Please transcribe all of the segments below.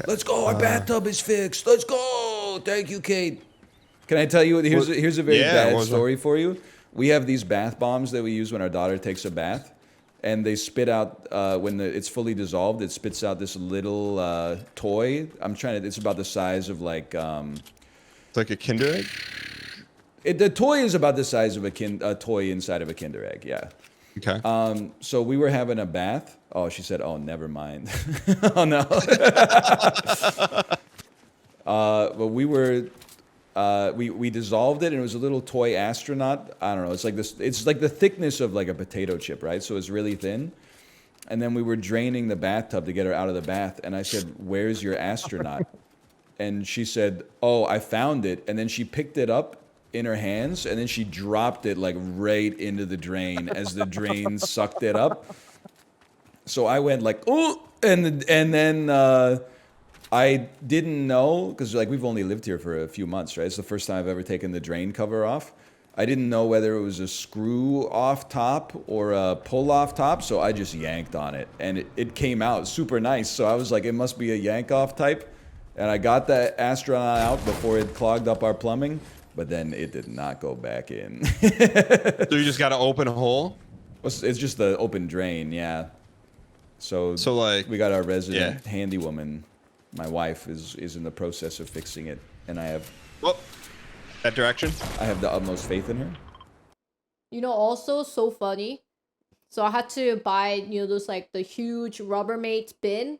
Let's go. Our bathtub is fixed. Let's go. Thank you, Kate. Can I tell you? Here's a very Yeah, what bad was that? story for you. We have these bath bombs that we use when our daughter takes a bath, and they spit out when it's fully dissolved. It spits out this little toy. I'm trying to. It's about the size of like. It's like a Kinder Egg? The toy is about the size of a toy inside of a Kinder Egg. Yeah. Okay. So we were having a bath. Oh, she said, "Oh, never mind." Oh no. But we dissolved it, and it was a little toy astronaut. I don't know. It's like this. It's like the thickness of like a potato chip, right? So it's really thin. And then we were draining the bathtub to get her out of the bath, and I said, "Where's your astronaut?" And she said, "Oh, I found it." And then she picked it up in her hands, and then she dropped it like right into the drain as the drain sucked it up. So I went like, "Oh," and then I didn't know because like we've only lived here for a few months, right? It's the first time I've ever taken the drain cover off. I didn't know whether it was a screw off top or a pull off top, so I just yanked on it, and it came out super nice. So I was like, it must be a yank off type, and I got the astronaut out before it clogged up our plumbing, but then it did not go back in. So you just got to open a hole? It's just the open drain, yeah. So So like, we got our yeah. resident handy woman. My wife is in the process of fixing it, and Well, that direction? I have the utmost faith in her. You know, also so funny. So I had to buy, those like the huge Rubbermaid bin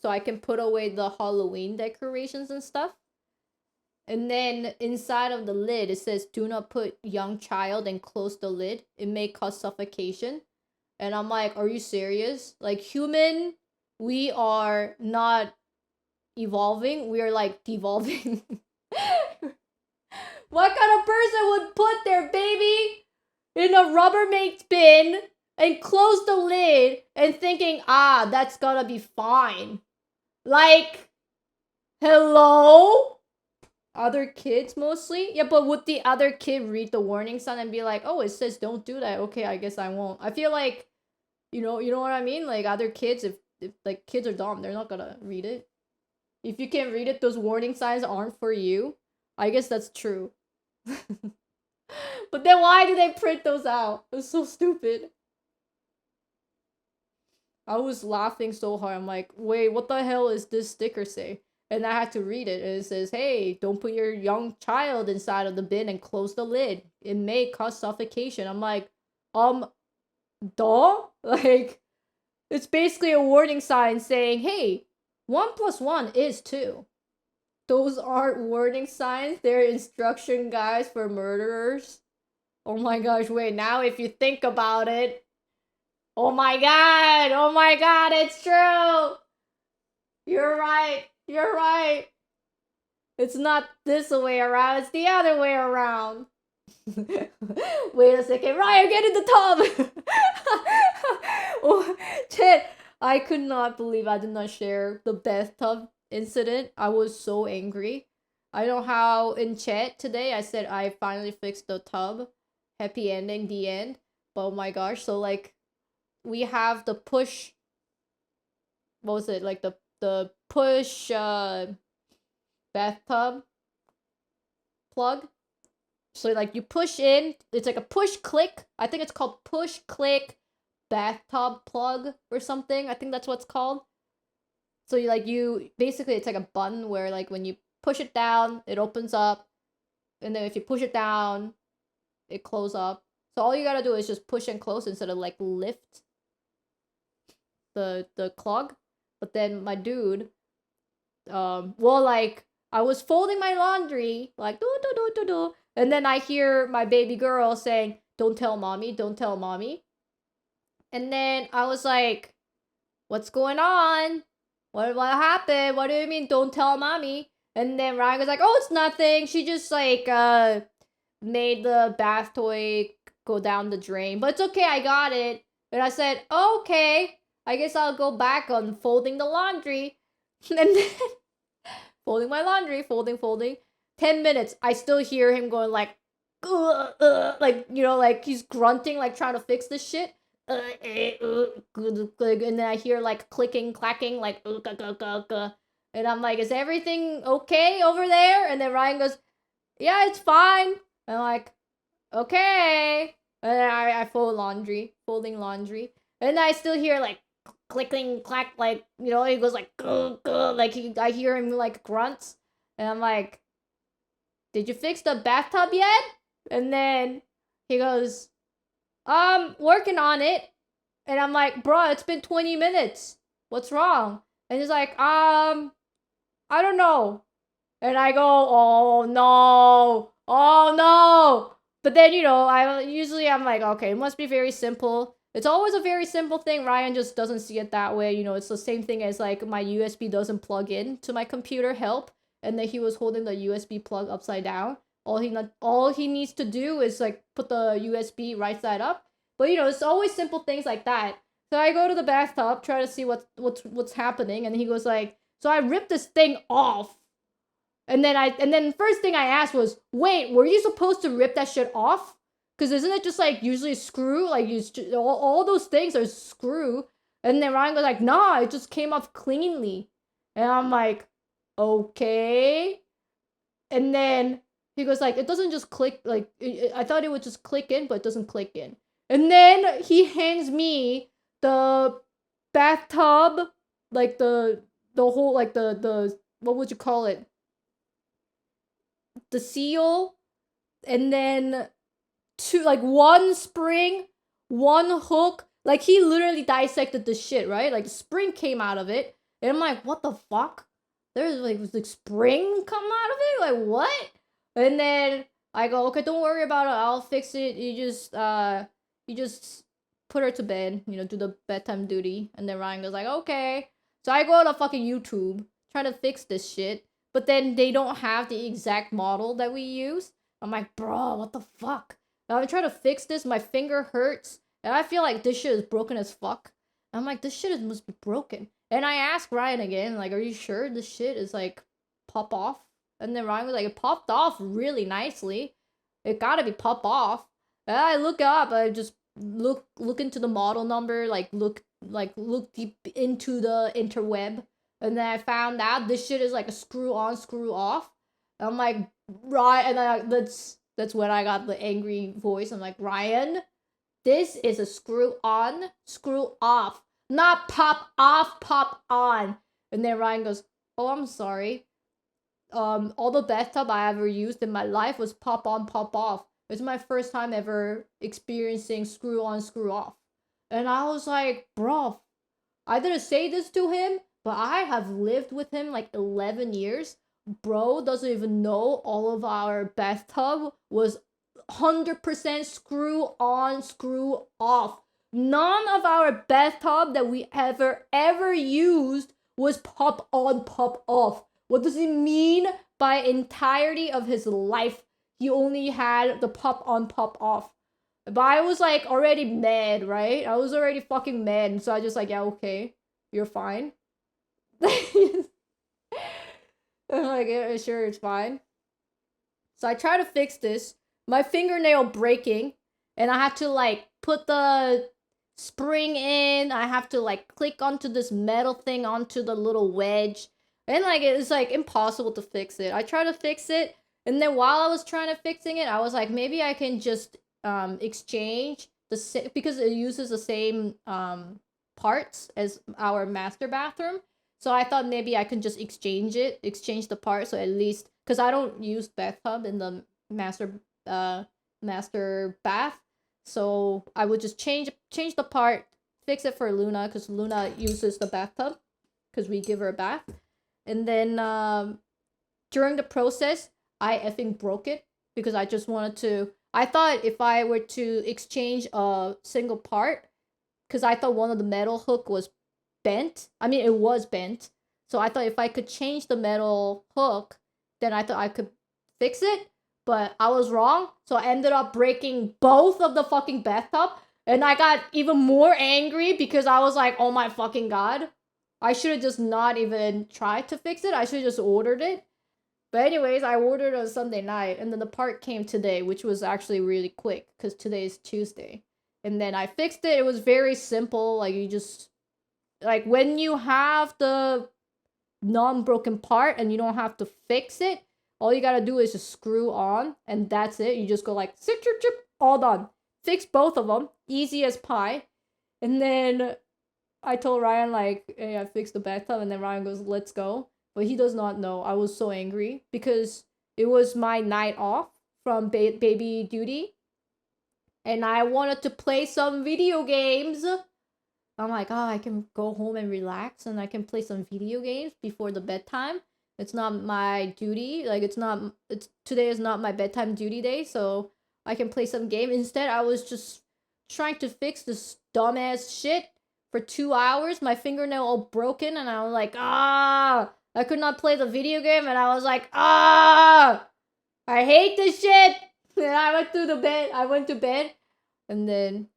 so I can put away the Halloween decorations and stuff. And then inside of the lid, it says, "Do not put young child," and close the lid. It may cause suffocation. And I'm like, are you serious? Like, human, we are not evolving. We are like devolving. What kind of person would put their baby in a Rubbermaid bin and close the lid and thinking, that's gonna be fine? Like, hello? Other kids mostly? Yeah, but would the other kid read the warning sign and be like, "Oh, it says don't do that. Okay, I guess I won't." I feel like, you know what I mean? Like, other kids, if like kids are dumb, they're not gonna read it. If you can't read it, those warning signs aren't for you. I guess that's true. But then why do they print those out? It's so stupid. I was laughing so hard. I'm like, wait, what the hell is this sticker say? And I had to read it. And it says, "Hey, don't put your young child inside of the bin and close the lid. It may cause suffocation." I'm like, duh? Like, it's basically a warning sign saying, "Hey, 1 + 1 is 2." Those aren't warning signs. They're instruction guides for murderers. Oh my gosh, wait, now if you think about it, oh my god, it's true. You're right. It's not this way around, it's the other way around. Wait a second, Ryan, get in the tub. Oh, chat, I could not believe I did not share the bathtub incident. I was so angry. I know how in chat today I said I finally fixed the tub. Happy ending, the end. But oh my gosh, so like we have the push, what was it? Like the push bathtub plug. So like you push in, it's like a push click. I think it's called push click bathtub plug or something. I think that's what it's called. So you basically, it's like a button where like when you push it down, it opens up, and then if you push it down, it closes up. So all you gotta do is just push and close instead of like lift the clog. But then my dude, well, like I was folding my laundry, like do do do do do, and then I hear my baby girl saying, "Don't tell mommy, don't tell mommy." And then I was like, "What's going on? What happened? What do you mean don't tell mommy?" And then Ryan was like, "Oh, it's nothing. She just like made the bath toy go down the drain. But it's okay, I got it." And I said, "Oh, okay. I guess I'll go back on folding the laundry." And then folding my laundry, folding. 10 minutes, I still hear him going like, like, like he's grunting, like trying to fix this shit. And then I hear like clicking, clacking, like, And I'm like, is everything okay over there? And then Ryan goes, yeah, it's fine. And I'm like, okay. And then I folding laundry. And I still hear like clicking, clack, like, you know, he goes like, gug, gug, like I hear him like grunts. And I'm like, did you fix the bathtub yet? And then he goes, working on it. And I'm like, bro, it's been 20 minutes. What's wrong? And he's like, I don't know. And I go, oh no, oh no. But then, you know, I'm like, okay, it must be very simple. It's always a very simple thing. Ryan just doesn't see it that way. You know, it's the same thing as like my USB doesn't plug in to my computer help. And then he was holding the USB plug upside down. All he needs to do is like put the USB right side up. But you know, it's always simple things like that. So I go to the bathtub, try to see what's happening, and he goes like, so I ripped this thing off. And then first thing I asked was, wait, were you supposed to rip that shit off? Because isn't it just like usually screw? Like all those things are screw. And then Ryan goes like, nah, it just came off cleanly. And I'm like, okay. And then he goes like, it doesn't just click, like, I thought it would just click in, but it doesn't click in. And then he hands me the bathtub, like the whole, like the what would you call it? The seal, and then one spring, one hook. Like he literally dissected the shit, right? Like the spring came out of it. And I'm like, what the fuck? There's like spring come out of it? Like what? And then I go, okay, don't worry about it, I'll fix it. You just put her to bed, you know, do the bedtime duty. And then Ryan goes like, okay. So I go to fucking YouTube, try to fix this shit. But then they don't have the exact model that we use. I'm like, bro, what the fuck? Now I'm trying to fix this, my finger hurts. And I feel like this shit is broken as fuck. I'm like, this shit must be broken. And I asked Ryan again, like, are you sure this shit is like pop off? And then Ryan was like, it popped off really nicely. It gotta be pop off. And I look up, I just look into the model number, look deep into the interweb. And then I found out this shit is like a screw on, screw off. I'm like, right, and then that's when I got the angry voice. I'm like, Ryan, this is a screw on, screw off, not pop off, pop on. And then Ryan goes, oh, I'm sorry. All the bathtub I ever used in my life was pop on, pop off. It's my first time ever experiencing screw on, screw off. And I was like, bro, I didn't say this to him, but I have lived with him like 11 years. Bro doesn't even know all of our bathtub was 100% screw on, screw off. None of our bathtub that we ever used was pop on, pop off. What does he mean by entirety of his life? He only had the pop on, pop off. But I was like already mad, right? I was already fucking mad. And so I just like, yeah, okay, you're fine. I'm like, yeah, sure, it's fine. So I try to fix this. My fingernail breaking. And I have to like put the spring in. I have to like click onto this metal thing onto the little wedge. And like it's like impossible to fix it. I try to fix it. And then while I was trying to fixing it, I was like, maybe I can just exchange because it uses the same parts as our master bathroom. So I thought maybe I can just exchange the part. So at least, because I don't use bathtub in the master bath. So I would just change the part, fix it for Luna, because Luna uses the bathtub, because we give her a bath. And then during the process, I effing broke it, because I just wanted to, I thought if I were to exchange a single part, because I thought one of the metal hook was bent. I mean, it was bent. So I thought if I could change the metal hook, then I thought I could fix it. But I was wrong. So I ended up breaking both of the fucking bathtub. And I got even more angry because I was like, oh my fucking god. I should have just not even tried to fix it. I should have just ordered it. But anyways, I ordered on Sunday night. And then the part came today, which was actually really quick. Because today is Tuesday. And then I fixed it. It was very simple. Like, you just... Like, when you have the non-broken part and you don't have to fix it. All you gotta do is just screw on and that's it. You just go like, zip, zip, zip, all done. Fix both of them, easy as pie. And then I told Ryan like, hey, I fixed the bathtub, and then Ryan goes, let's go. But he does not know. I was so angry because it was my night off from baby duty. And I wanted to play some video games. I'm like, oh, I can go home and relax and I can play some video games before the bedtime. It's not my duty. Like, today is not my bedtime duty day, so I can play some game. Instead, I was just trying to fix this dumbass shit for 2 hours. My fingernail all broken, and I was like, I could not play the video game, and I was like, I hate this shit. And I went to bed, and then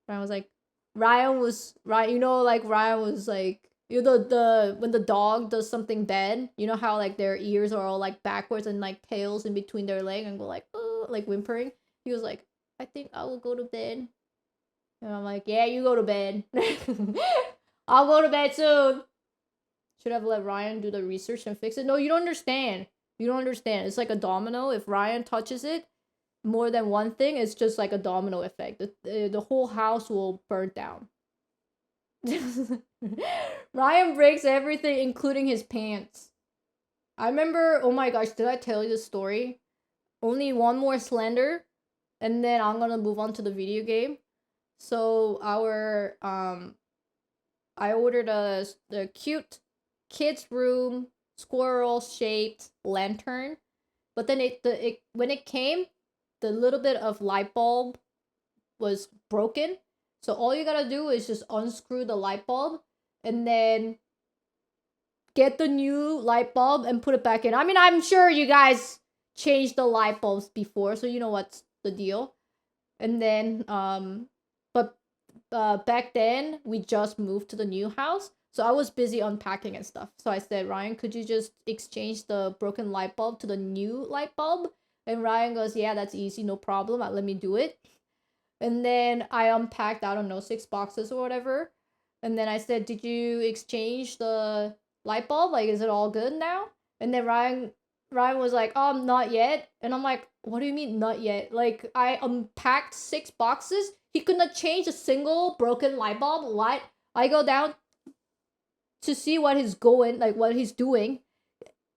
Ryan was like, Ryan was like, you know, the when the dog does something bad, you know how like their ears are all like backwards and like tails in between their leg and go like, like whimpering. He was like, I think I will go to bed. And I'm like, yeah, you go to bed. I'll go to bed soon. Should have let Ryan do the research and fix it. No, you don't understand. You don't understand. It's like a domino. If Ryan touches it, more than one thing, it's just like a domino effect. The whole house will burn down. Ryan breaks everything, including his pants. I remember, oh my gosh, did I tell you the story? Only one more slender, and then I'm gonna move on to the video game. So I ordered a cute kids room squirrel shaped lantern, but then when it came, the little bit of light bulb was broken. So all you gotta do is just unscrew the light bulb and then get the new light bulb and put it back in. I mean, I'm sure you guys changed the light bulbs before, so you know what's the deal. And then but back then we just moved to the new house, so I was busy unpacking and stuff. So I said, Ryan, could you just exchange the broken light bulb to the new light bulb? And Ryan goes, yeah, that's easy, no problem, let me do it. And then I unpacked, I don't know, 6 boxes or whatever. And then I said, did you exchange the light bulb? Like, is it all good now? And then Ryan was like, not yet. And I'm like, what do you mean not yet? Like, I unpacked 6 boxes. He could not change a single broken light bulb. What? I go down to see what he's doing.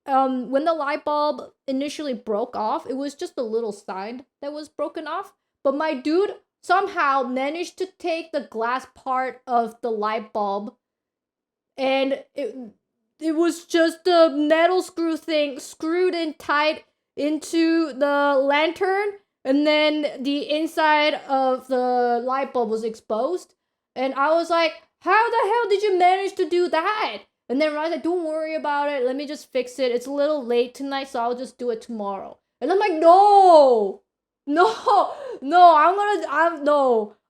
When the light bulb initially broke off, it was just a little side that was broken off. But my dude somehow managed to take the glass part of the light bulb, and it was just a metal screw thing screwed in tight into the lantern, and then the inside of the light bulb was exposed. And I was like, how the hell did you manage to do that? And then Ryan's like, don't worry about it, let me just fix it. It's a little late tonight, so I'll just do it tomorrow. And I'm like, no.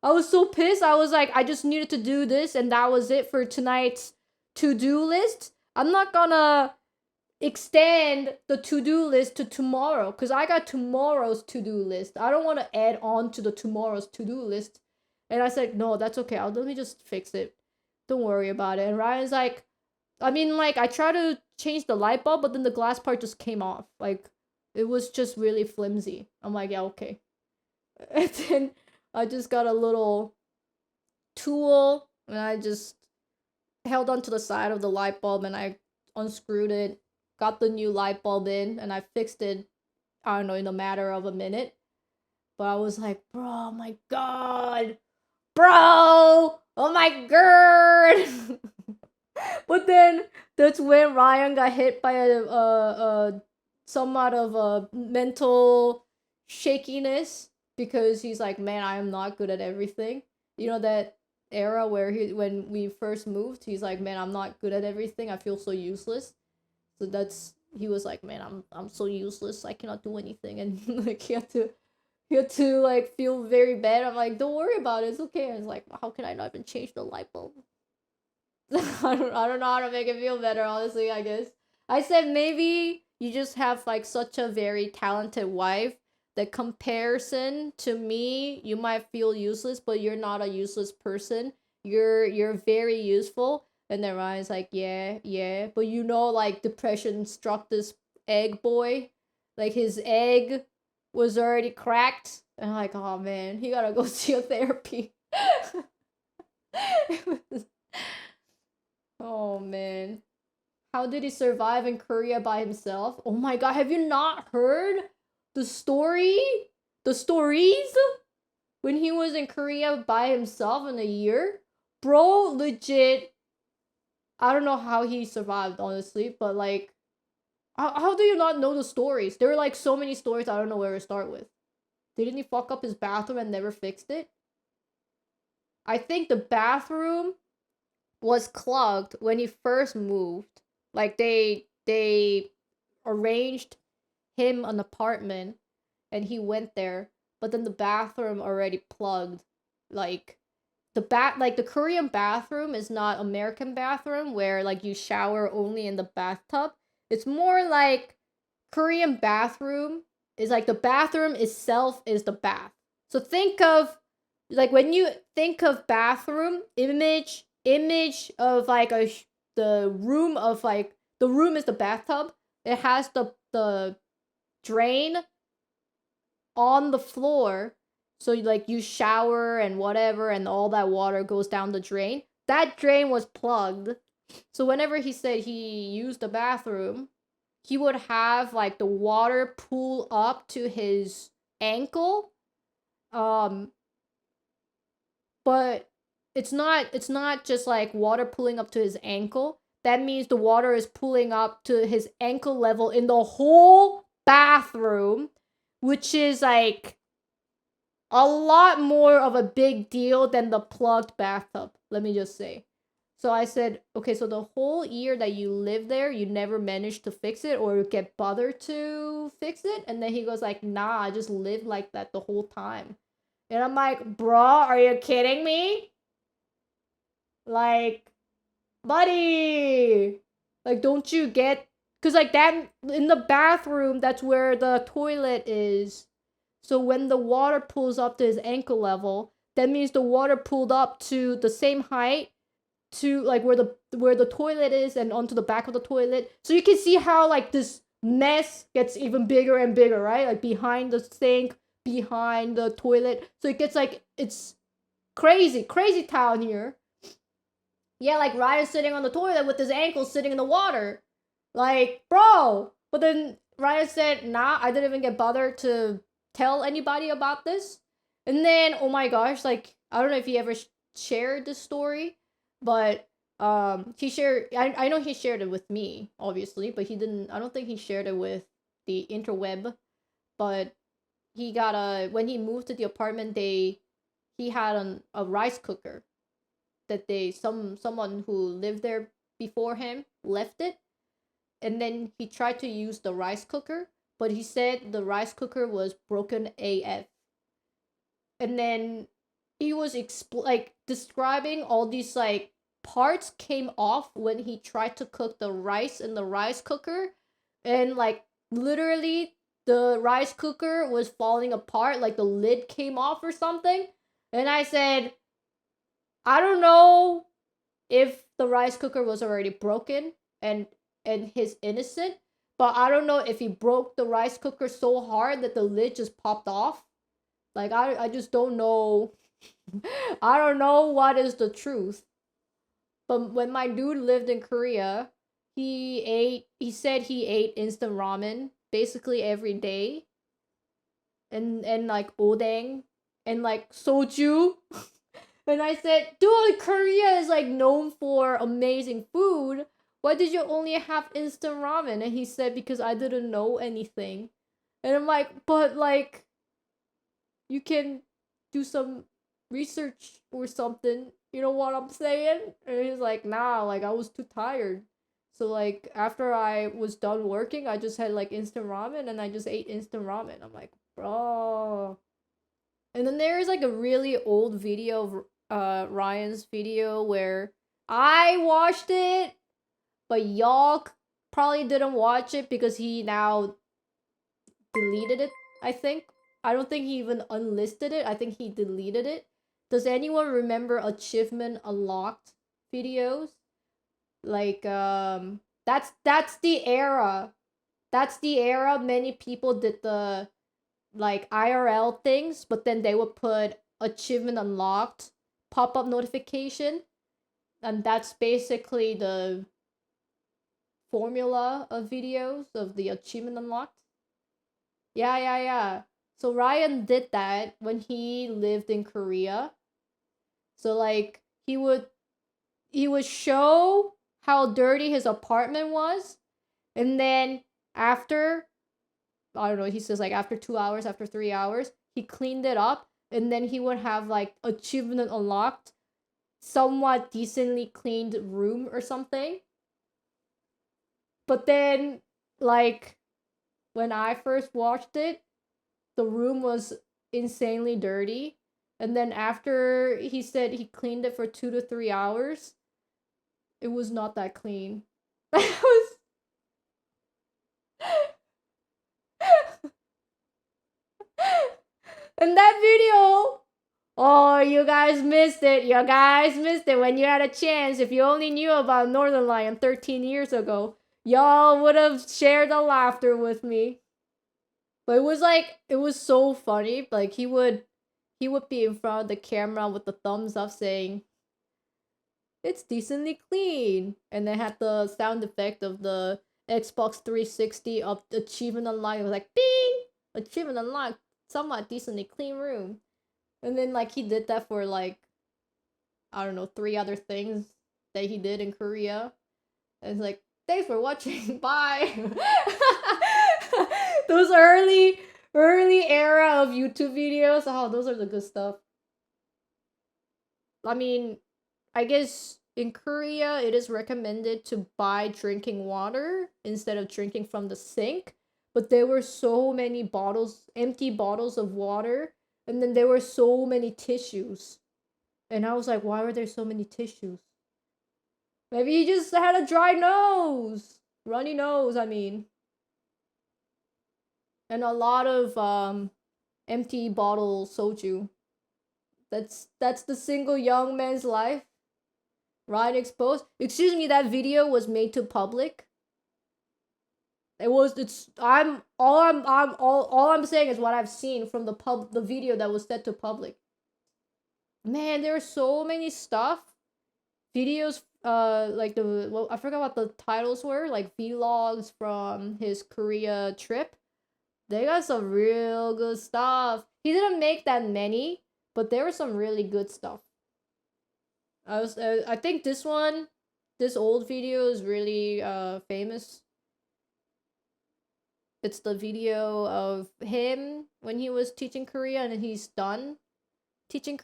I was so pissed. I was like, I just needed to do this, and that was it for tonight's to-do list. I'm not gonna extend the to-do list to tomorrow, because I got tomorrow's to-do list. I don't want to add on to the tomorrow's to-do list. And I said, no, that's okay. Let me just fix it. Don't worry about it. And Ryan's like, I mean, like, I tried to change the light bulb, but then the glass part just came off. Like, it was just really flimsy. I'm like, yeah, okay. And then I just got a little tool, and I just held onto the side of the light bulb, and I unscrewed it, got the new light bulb in, and I fixed it, I don't know, in a matter of a minute. But I was like, bro, oh my god. Bro! Oh my god! But then that's when Ryan got hit by a somewhat of a mental shakiness, because he's like, man, I am not good at everything. You know that era where when we first moved, he's like, man, I'm not good at everything, I feel so useless. So he was like, man, I'm so useless, I cannot do anything. And like he had to like feel very bad. I'm like, don't worry about it, it's okay. And it's like, how can I not even change the light bulb? I don't know how to make it feel better, honestly, I guess. I said, maybe you just have like such a very talented wife that comparison to me, you might feel useless, but you're not a useless person. You're very useful. And then Ryan's like, yeah, yeah. But you know, like, depression struck this egg boy. Like, his egg was already cracked. And I'm like, oh man, he gotta go see a therapy. Oh man. How did he survive in Korea by himself? Oh my god, have you not heard the story? The stories? When he was in Korea by himself in a year? Bro, legit. I don't know how he survived, honestly, but like, how do you not know the stories? There are like so many stories, I don't know where to start with. Didn't he fuck up his bathroom and never fixed it? I think the bathroom was clogged when he first moved. Like they arranged him an apartment and he went there, but then the bathroom already plugged. Like the Korean bathroom is not American bathroom where like you shower only in the bathtub. It's more like Korean bathroom is like the bathroom itself is the bath. So think of like when you think of bathroom image of like the room of like the room is the bathtub. It has the drain on the floor. So like you shower and whatever and all that water goes down the drain. That drain was plugged. So whenever he said he used the bathroom, he would have like the water pool up to his ankle. But it's not just like water pooling up to his ankle. That means the water is pooling up to his ankle level in the whole bathroom, which is like a lot more of a big deal than the plugged bathtub, let me just say. So I said, okay, so the whole year that you lived there, you never managed to fix it or get bothered to fix it? And then he goes like, nah, I just lived like that the whole time. And I'm like, bro, are you kidding me? Like, buddy, like, don't you get? Because like that in the bathroom, that's where the toilet is. So when the water pulls up to his ankle level, that means the water pulled up to the same height to like where the toilet is and onto the back of the toilet. So you can see how like this mess gets even bigger and bigger, right? Like behind the sink, behind the toilet. So it gets like it's crazy town here. Yeah, like Ryan's sitting on the toilet with his ankles sitting in the water. Like, bro. But then Ryan said, nah, I didn't even get bothered to tell anybody about this. And then, oh my gosh, like, I don't know if he ever shared this story, but he shared, I know he shared it with me, obviously, but he didn't, I don't think he shared it with the interweb. But he got when he moved to the apartment, he had a rice cooker that someone who lived there before him left it, and then he tried to use the rice cooker, but he said the rice cooker was broken AF. And then he was describing all these like parts came off when he tried to cook the rice in the rice cooker, and like literally the rice cooker was falling apart, like the lid came off or something. And I said, I don't know if the rice cooker was already broken and he's innocent, but I don't know if he broke the rice cooker so hard that the lid just popped off. Like I just don't know. I don't know what is the truth. But when my dude lived in Korea, he said he ate instant ramen basically every day. And like odeng and like soju. And I said, dude, Korea is like known for amazing food. Why did you only have instant ramen? And he said, because I didn't know anything. And I'm like, but like, you can do some research or something. You know what I'm saying? And he's like, nah, like I was too tired. So like after I was done working, I just had like instant ramen and I just ate instant ramen. I'm like, bro. And then there is like a really old video of Ryan's video where I watched it, but y'all probably didn't watch it because he now deleted it, I think. I don't think he even unlisted it. I think he deleted it. Does anyone remember Achievement Unlocked videos? Like that's the era. That's the era many people did the like IRL things, but then they would put achievement unlocked pop-up notification, and that's basically the formula of videos of the achievement unlocked. Yeah. So Ryan did that when he lived in Korea. So like he would show how dirty his apartment was, and then after, I don't know, he says like after 2 hours, after 3 hours, he cleaned it up, and then he would have like achievement unlocked, somewhat decently cleaned room or something. But then, like, when I first watched it, the room was insanely dirty. And then after he said he cleaned it for 2 to 3 hours, it was not that clean. It was. And that video, oh, you guys missed it. You guys missed it when you had a chance. If you only knew about northernlion 13 years ago, y'all would have shared the laughter with me. But it was like, it was so funny. Like he would be in front of the camera with the thumbs up saying, "It's decently clean," and they had the sound effect of the Xbox 360 of achievement unlocked. It was like, "Bing! Achievement unlocked. Somewhat decently clean room." And then like he did that for like, I don't know, 3 other things that he did in Korea. And it's like, thanks for watching. Bye. Those early era of YouTube videos. Oh, those are the good stuff. I mean, I guess in Korea it is recommended to buy drinking water instead of drinking from the sink. But there were so many bottles, empty bottles of water, and then there were so many tissues. And I was like, why were there so many tissues? Maybe he just had a dry nose. Runny nose, I mean. And a lot of empty bottle soju. That's the single young man's life. Right exposed. Excuse me, that video was made to public. All I'm saying is what I've seen from the video that was set to public. Man, there are so many stuff. Videos, like I forgot what the titles were, like vlogs from his Korea trip. They got some real good stuff. He didn't make that many, but there was some really good stuff. I think this old video is really famous. It's the video of him when he was teaching Korea, and then he's done teaching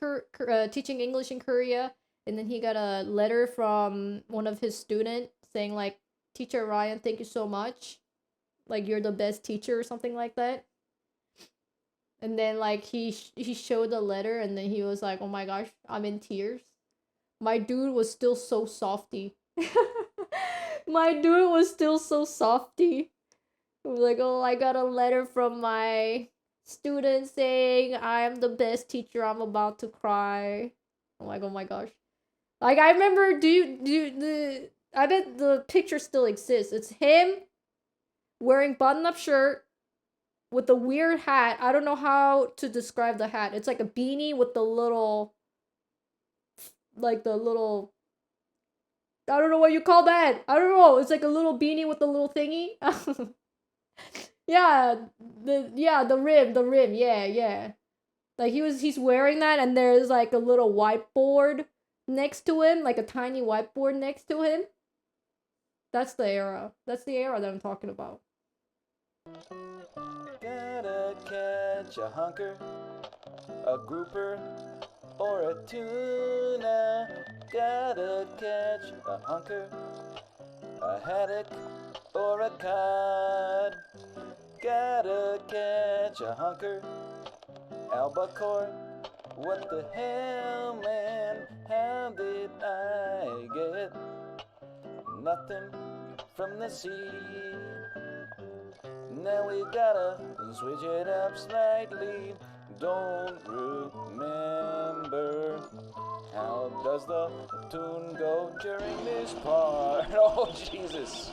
teaching English in Korea, and then he got a letter from one of his students saying like, "Teacher Ryan, thank you so much. Like you're the best teacher," or something like that. And then like he showed the letter, and then he was like, "Oh my gosh, I'm in tears." My dude was still so softy. My dude was still so softy. It was like, "Oh, I got a letter from my student saying I'm the best teacher. I'm about to cry." I'm like, oh my gosh. Like I remember, I bet the picture still exists. It's him wearing button-up shirt with a weird hat. I don't know how to describe the hat. It's like a beanie with the little, I don't know what you call that. I don't know. It's like a little beanie with the little thingy. Yeah, the rim. Yeah. Like he's wearing that, and there's like a little whiteboard next to him, like a tiny whiteboard next to him. That's the era. That's the era that I'm talking about. Gotta catch a hunker, a grouper, or a tuna. Gotta catch a hunker, a haddock, or a cod. Gotta catch a hunker, albacore. What the hell, man? How did I get nothing from the sea? Now we gotta switch it up slightly. Don't remember How does the tune go during this part? Oh, Jesus.